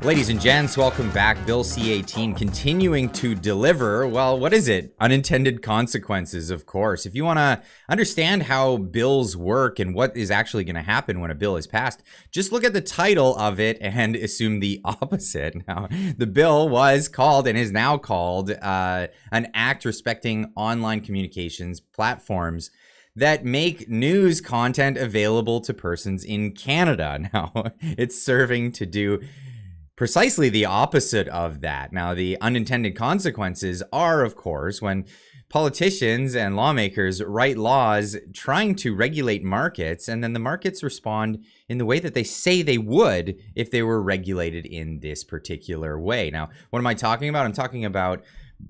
Ladies and gents, welcome back. Bill C-18 continuing to deliver, well, what is it? Unintended consequences, of course. If you want to understand how bills work and what is actually going to happen when a bill is passed, just look at the title of it and assume the opposite. Now, the bill was called and is now called an act respecting online communications platforms that make news content available to persons in Canada. Now, it's serving to do precisely the opposite of that. Now, the unintended consequences are, of course, when politicians and lawmakers write laws trying to regulate markets, and then the markets respond in the way that they say they would if they were regulated in this particular way. Now, what am I talking about? I'm talking about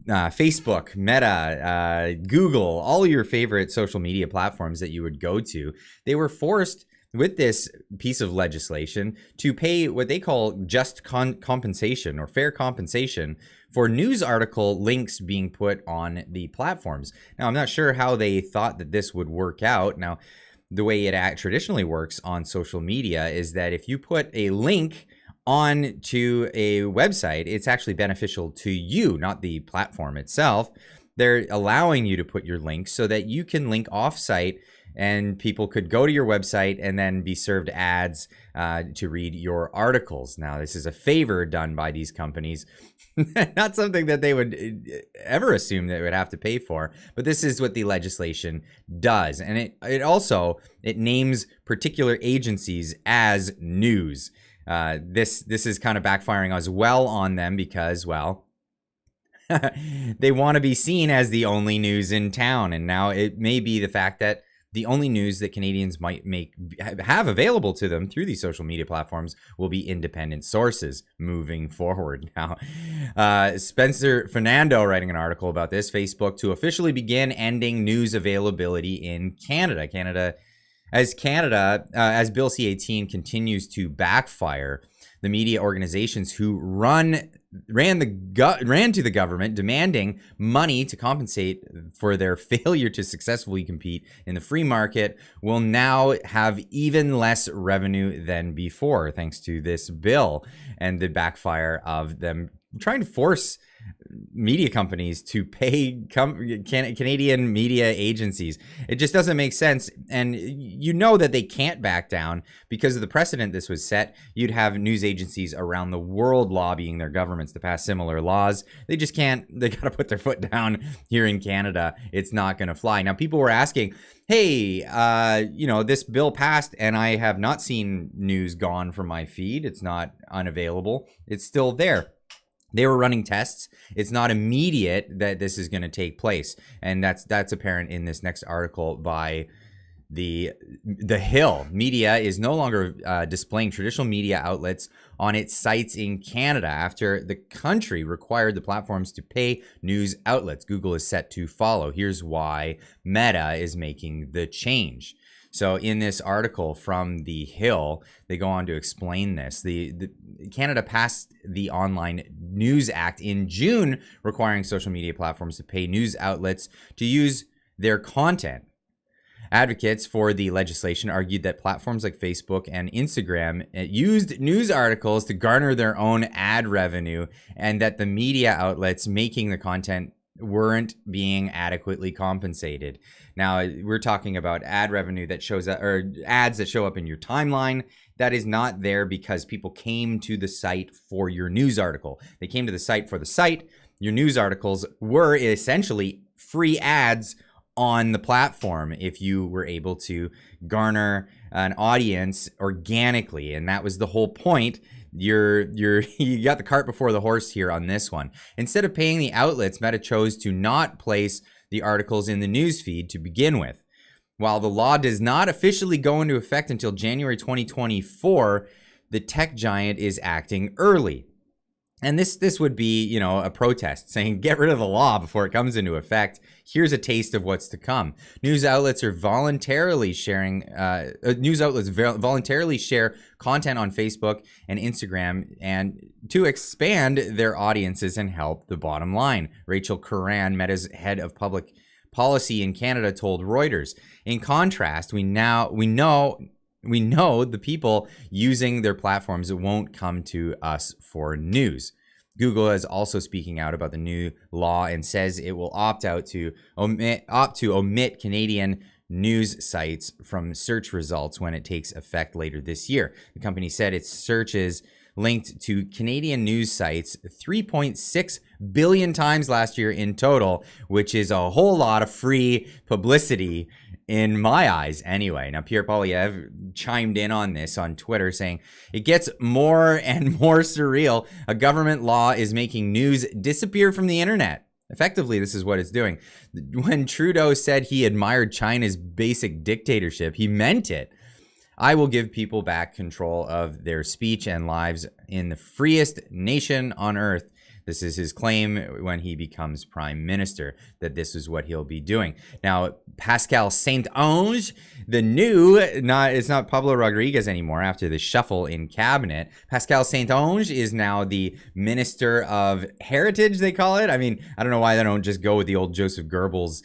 Facebook, Meta, Google, all your favorite social media platforms that you would go to. They were forced with this piece of legislation to pay what they call just compensation or fair compensation for news article links being put on the platforms. Now, I'm not sure how they thought that this would work out. Now, the way it traditionally works on social media is that if you put a link on to a website, it's actually beneficial to you, not the platform itself. They're allowing you to put your links so that you can link off-site and people could go to your website and then be served ads to read your articles. Now, this is a favor done by these companies, not something that they would ever assume they would have to pay for, but this is what the legislation does. And it also names particular agencies as news. This is kind of backfiring as well on them because, well, they want to be seen as the only news in town. And now it may be the fact that the only news that Canadians might have available to them through these social media platforms will be independent sources moving forward. Now, Spencer Fernando writing an article about this, Facebook to officially begin ending news availability in Canada. As Bill C-18 continues to backfire, the media organizations who ran to the government demanding money to compensate for their failure to successfully compete in the free market will now have even less revenue than before, thanks to this bill and the backfire of them trying to force media companies to pay Canadian media agencies. It just doesn't make sense. And you know that they can't back down because of the precedent this was set. You'd have news agencies around the world lobbying their governments to pass similar laws. They just can't. They got to put their foot down here in Canada. It's not going to fly. Now, people were asking, hey, this bill passed and I have not seen news gone from my feed. It's not unavailable. It's still there. They were running tests. It's not immediate that this is going to take place. And that's apparent in this next article by the Hill. Media is no longer displaying traditional media outlets on its sites in Canada after the country required the platforms to pay news outlets. Google is set to follow. Here's why Meta is making the change. So in this article from The Hill, they go on to explain this. The Canada passed the Online News Act in June, requiring social media platforms to pay news outlets to use their content. Advocates for the legislation argued that platforms like Facebook and Instagram used news articles to garner their own ad revenue, and that the media outlets making the content weren't being adequately compensated. Now, we're talking about ad revenue that shows up, or ads that show up in your timeline. That is not there because people came to the site for your news article. They came to the site for the site. Your news articles were essentially free ads on the platform if you were able to garner an audience organically. And that was the whole point. You got the cart before the horse here on this one. Instead of paying the outlets, Meta chose to not place the articles in the news feed to begin with. While the law does not officially go into effect until January 2024, the tech giant is acting early. And this would be, a protest saying, get rid of the law before it comes into effect. Here's a taste of what's to come. News outlets voluntarily share content on Facebook and Instagram and to expand their audiences and help the bottom line. Rachel Curran, Meta's head of public policy in Canada, told Reuters. In contrast, we know we know the people using their platforms won't come to us for news. Google is also speaking out about the new law and says it will opt to omit Canadian news sites from search results when it takes effect later this year. The company said its searches linked to Canadian news sites 3.6 billion times last year in total, which is a whole lot of free publicity in my eyes anyway. Now, Pierre Poilievre chimed in on this on Twitter saying, it gets more and more surreal. A government law is making news disappear from the internet. Effectively, this is what it's doing. When Trudeau said he admired China's basic dictatorship, he meant it. I will give people back control of their speech and lives in the freest nation on earth. This is his claim when he becomes prime minister, that this is what he'll be doing. Now, Pascal Saint-Onge, it's not Pablo Rodriguez anymore after the shuffle in cabinet. Pascal Saint-Onge is now the Minister of Heritage, they call it. I mean, I don't know why they don't just go with the old Joseph Goebbels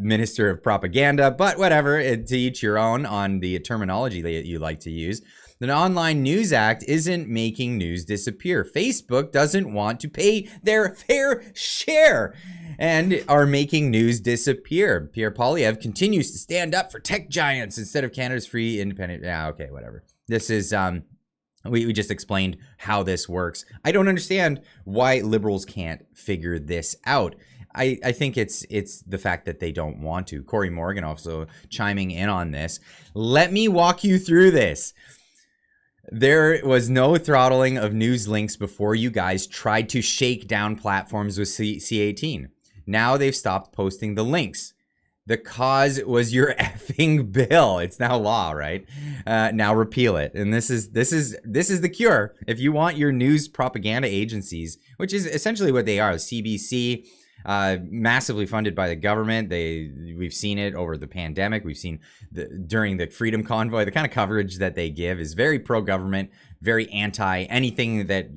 Minister of Propaganda, but whatever, to each your own on the terminology that you like to use. The Online News Act isn't making news disappear. Facebook doesn't want to pay their fair share and are making news disappear. Pierre Poilievre continues to stand up for tech giants instead of Canada's free, independent. Yeah, okay, whatever. This is, we just explained how this works. I don't understand why liberals can't figure this out. I think it's the fact that they don't want to. Cory Morgan also chiming in on this. Let me walk you through this. There was no throttling of news links before you guys tried to shake down platforms with C-18. Now they've stopped posting the links. The cause was your effing bill. It's now law, right? Now repeal it. And this is the cure. If you want your news propaganda agencies, which is essentially what they are, CBC, massively funded by the government. We've seen it over the pandemic. We've seen during the Freedom Convoy, the kind of coverage that they give is very pro-government, very anti anything that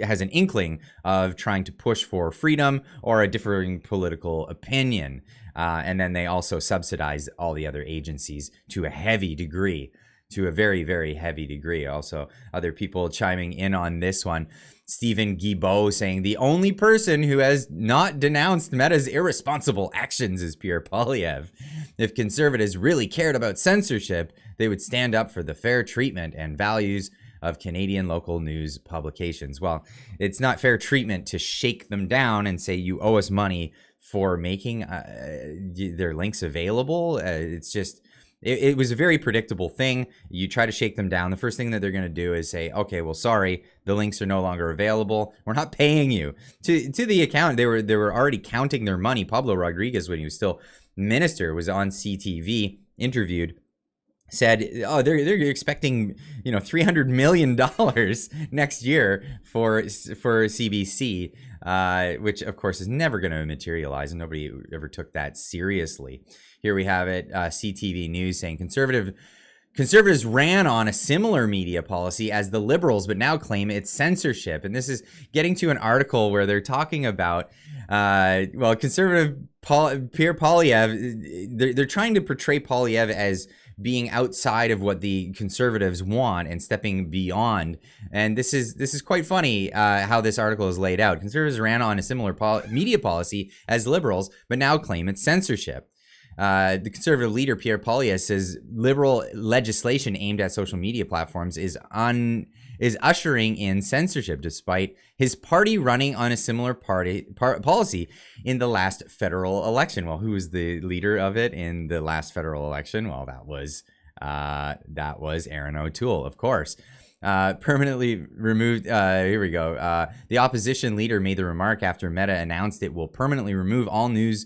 has an inkling of trying to push for freedom or a differing political opinion. And then they also subsidize all the other agencies to a heavy degree, to a very, very heavy degree. Also, other people chiming in on this one. Stephen Guilbeault saying the only person who has not denounced Meta's irresponsible actions is Pierre Poilievre. If conservatives really cared about censorship, they would stand up for the fair treatment and values of Canadian local news publications. Well, it's not fair treatment to shake them down and say you owe us money for making their links available. It's just... It was a very predictable thing. You try to shake them down. The first thing that they're going to do is say, okay, well, sorry, the links are no longer available. We're not paying you. To the account, they were already counting their money. Pablo Rodriguez, when he was still minister, was on CTV, interviewed, said, oh, they're expecting, $300 million next year for CBC, which of course is never going to materialize, and nobody ever took that seriously. Here we have it, CTV News saying conservatives ran on a similar media policy as the Liberals, but now claim it's censorship. And this is getting to an article where they're talking about, conservative Pierre Poilievre, they're trying to portray Poilievre as being outside of what the conservatives want and stepping beyond. And this is quite funny how this article is laid out. Conservatives ran on a similar media policy as Liberals, but now claim it's censorship. The conservative leader, Pierre Poilievre, says liberal legislation aimed at social media platforms is ushering in censorship, despite his party running on a similar policy in the last federal election. Well, who was the leader of it in the last federal election? Well, that was Aaron O'Toole, of course. Permanently removed. Here we go. The opposition leader made the remark after Meta announced it will permanently remove all news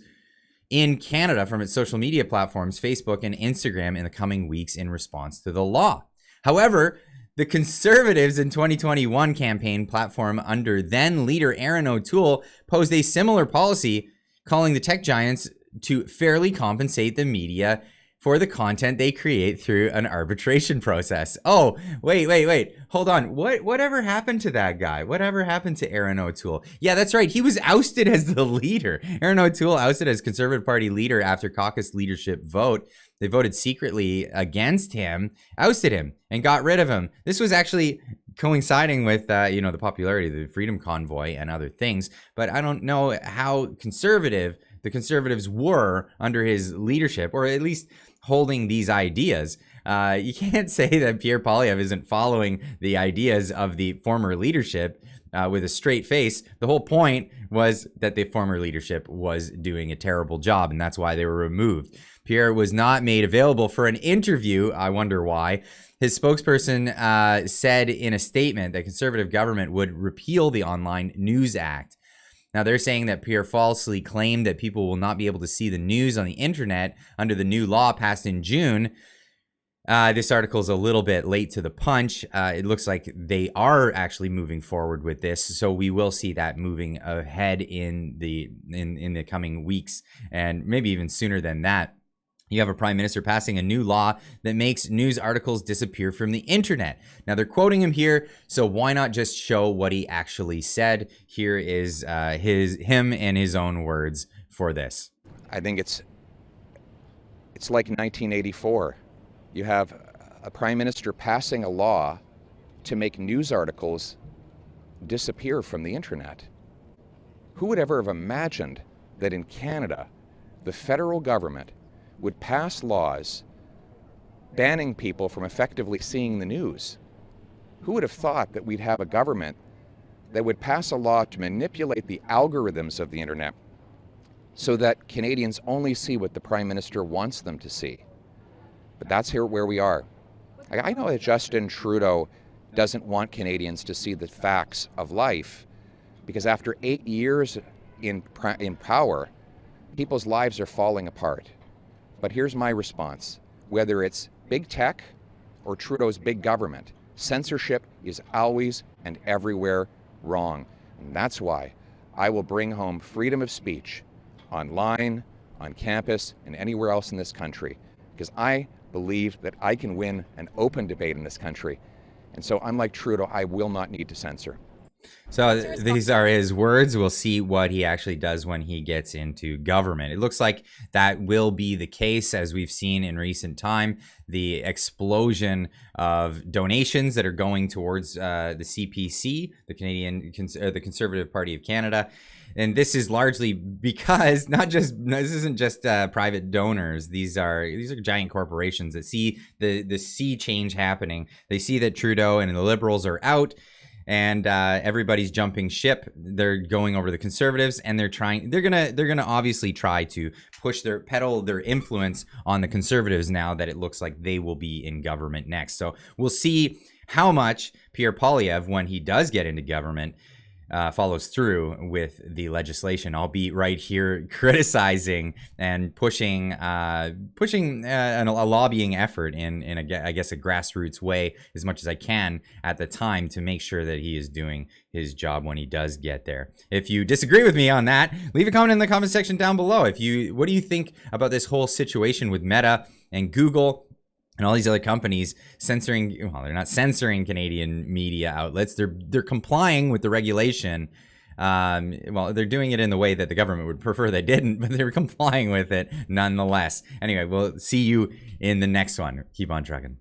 in Canada from its social media platforms, Facebook and Instagram, in the coming weeks in response to the law. However, the Conservatives in 2021 campaign platform under then leader Aaron O'Toole posed a similar policy, calling the tech giants to fairly compensate the media for the content they create through an arbitration process. Oh, wait. Hold on. Whatever happened to that guy? Whatever happened to Aaron O'Toole? Yeah, that's right. He was ousted as the leader. Aaron O'Toole ousted as Conservative Party leader after caucus leadership vote. They voted secretly against him, ousted him, and got rid of him. This was actually coinciding with, the popularity of the Freedom Convoy and other things. But I don't know how conservative the Conservatives were under his leadership, or at least holding these ideas. You can't say that Pierre Poilievre isn't following the ideas of the former leadership with a straight face. The whole point was that the former leadership was doing a terrible job, and that's why they were removed. Pierre was not made available for an interview. I wonder why. His spokesperson said in a statement that Conservative government would repeal the Online News Act. Now, they're saying that Pierre falsely claimed that people will not be able to see the news on the internet under the new law passed in June. This article is a little bit late to the punch. It looks like they are actually moving forward with this, so we will see that moving ahead in the coming weeks, and maybe even sooner than that. You have a prime minister passing a new law that makes news articles disappear from the internet. Now, they're quoting him here, so why not just show what he actually said? Here is him and his own words for this. I think it's like 1984. You have a prime minister passing a law to make news articles disappear from the internet. Who would ever have imagined that in Canada, the federal government would pass laws banning people from effectively seeing the news? Who would have thought that we'd have a government that would pass a law to manipulate the algorithms of the internet so that Canadians only see what the Prime Minister wants them to see? But that's where we are. I know that Justin Trudeau doesn't want Canadians to see the facts of life, because after 8 years in power, people's lives are falling apart. But here's my response. Whether it's big tech or Trudeau's big government, censorship is always and everywhere wrong. And that's why I will bring home freedom of speech online, on campus, and anywhere else in this country, because I believe that I can win an open debate in this country. And so, unlike Trudeau, I will not need to censor. So these are his words. We'll see what he actually does when he gets into government. It looks like that will be the case, as we've seen in recent time. The explosion of donations that are going towards the CPC, the Conservative Party of Canada. And this is largely because this isn't just private donors. These are giant corporations that see the sea change happening. They see that Trudeau and the Liberals are out, and everybody's jumping ship. They're going over the Conservatives, and they're gonna obviously try to pedal their influence on the Conservatives now that it looks like they will be in government next. So we'll see how much Pierre Poilievre, when he does get into government, follows through with the legislation. I'll be right here criticizing and pushing a lobbying effort in a grassroots way as much as I can at the time to make sure that he is doing his job when he does get there. If you disagree with me on that, leave a comment in the comment section down below. What do you think about this whole situation with Meta and Google and all these other companies censoring? Well, they're not censoring Canadian media outlets. They're complying with the regulation. Well, they're doing it in the way that the government would prefer they didn't, but they're complying with it nonetheless. Anyway, we'll see you in the next one. Keep on trucking.